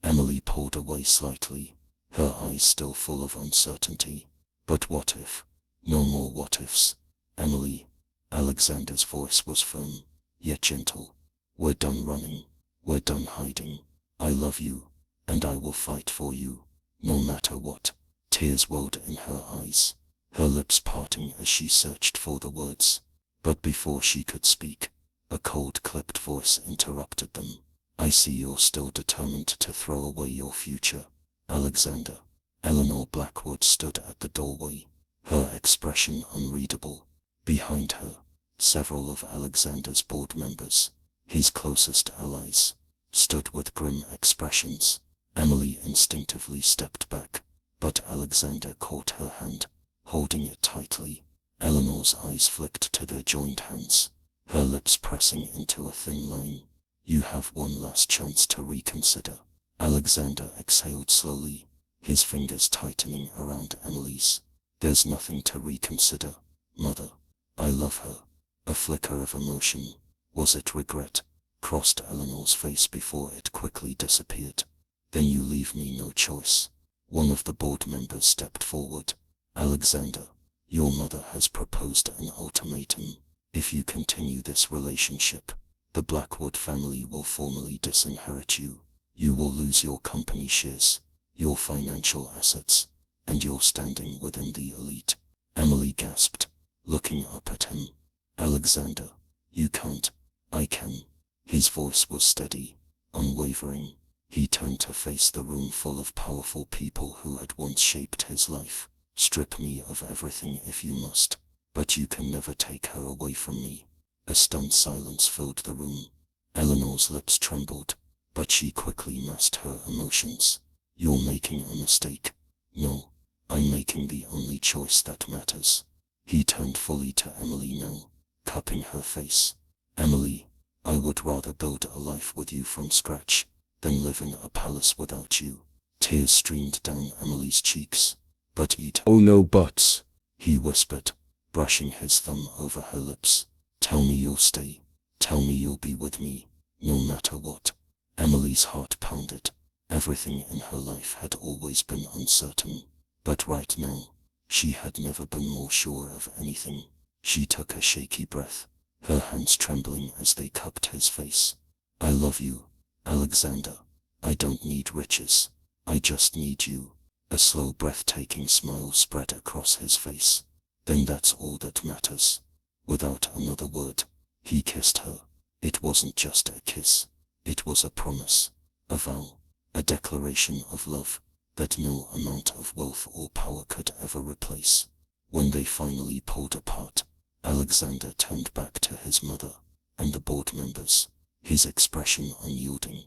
Emily pulled away slightly, her eyes still full of uncertainty. "But what if?" "No more what ifs, Emily." Alexander's voice was firm, yet gentle. "We're done running. We're done hiding. I love you, and I will fight for you, no matter what." Tears welled in her eyes, her lips parting as she searched for the words. But before she could speak, a cold clipped voice interrupted them. "I see you're still determined to throw away your future, Alexander." Eleanor Blackwood stood at the doorway, her expression unreadable. Behind her, several of Alexander's board members, his closest allies, stood with grim expressions. Emily instinctively stepped back, but Alexander caught her hand, holding it tightly. Eleanor's eyes flicked to their joined hands, her lips pressing into a thin line. "You have one last chance to reconsider." Alexander exhaled slowly, his fingers tightening around Emily's. "There's nothing to reconsider, Mother." I love her. A flicker of emotion. Was it regret? Crossed Eleanor's face before it quickly disappeared. Then you leave me no choice. One of the board members stepped forward. Alexander, your mother has proposed an ultimatum. If you continue this relationship, the Blackwood family will formally disinherit you. You will lose your company shares, your financial assets, and your standing within the elite. Emily gasped, looking up at him. Alexander, you can't. I can. His voice was steady, unwavering. He turned to face the room full of powerful people who had once shaped his life. Strip me of everything if you must, but you can never take her away from me. A stunned silence filled the room. Eleanor's lips trembled, but she quickly masked her emotions. You're making a mistake. No, I'm making the only choice that matters. He turned fully to Emily now, cupping her face. Emily, I would rather build a life with you from scratch than live in a palace without you. Tears streamed down Emily's cheeks. But Oh no buts, he whispered, brushing his thumb over her lips. Tell me you'll stay. Tell me you'll be with me, no matter what. Emily's heart pounded. Everything in her life had always been uncertain, but right now, she had never been more sure of anything. She took a shaky breath, her hands trembling as they cupped his face. I love you, Alexander. I don't need riches. I just need you. A slow, breathtaking smile spread across his face. Then that's all that matters. Without another word, he kissed her. It wasn't just a kiss. It was a promise, a vow, a declaration of love that no amount of wealth or power could ever replace. When they finally pulled apart, Alexander turned back to his mother and the board members, his expression unyielding.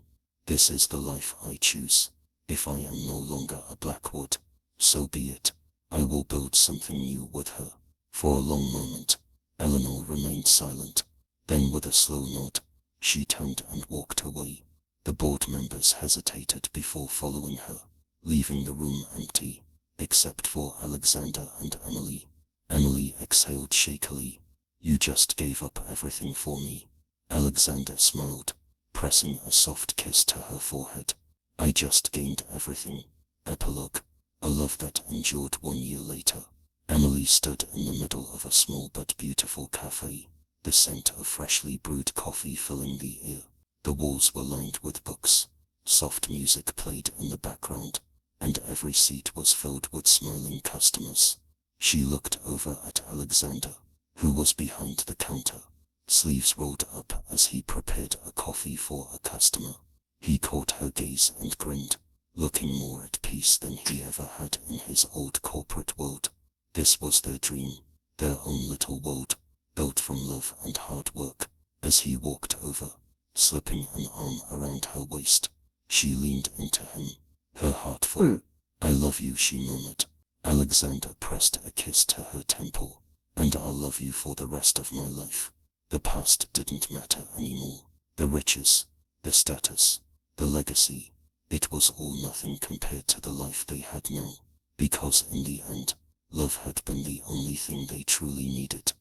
This is the life I choose. If I am no longer a Blackwood, so be it. I will build something new with her. For a long moment, Eleanor remained silent. Then with a slow nod, she turned and walked away. The board members hesitated before following her, leaving the room empty, except for Alexander and Emily. Emily exhaled shakily. You just gave up everything for me. Alexander smiled, pressing a soft kiss to her forehead. I just gained everything. Epilogue. A love that endured 1 year later. Emily stood in the middle of a small but beautiful cafe, the scent of freshly brewed coffee filling the air. The walls were lined with books. Soft music played in the background, and every seat was filled with smiling customers. She looked over at Alexander, who was behind the counter, sleeves rolled up as he prepared a coffee for a customer. He caught her gaze and grinned, looking more at peace than he ever had in his old corporate world. This was their dream, their own little world, built from love and hard work. As he walked over, slipping an arm around her waist, she leaned into him, her heart full. I love you, she murmured. Alexander pressed a kiss to her temple. And I'll love you for the rest of my life. The past didn't matter anymore. The riches, the status, the legacy, it was all nothing compared to the life they had now. Because in the end, love had been the only thing they truly needed.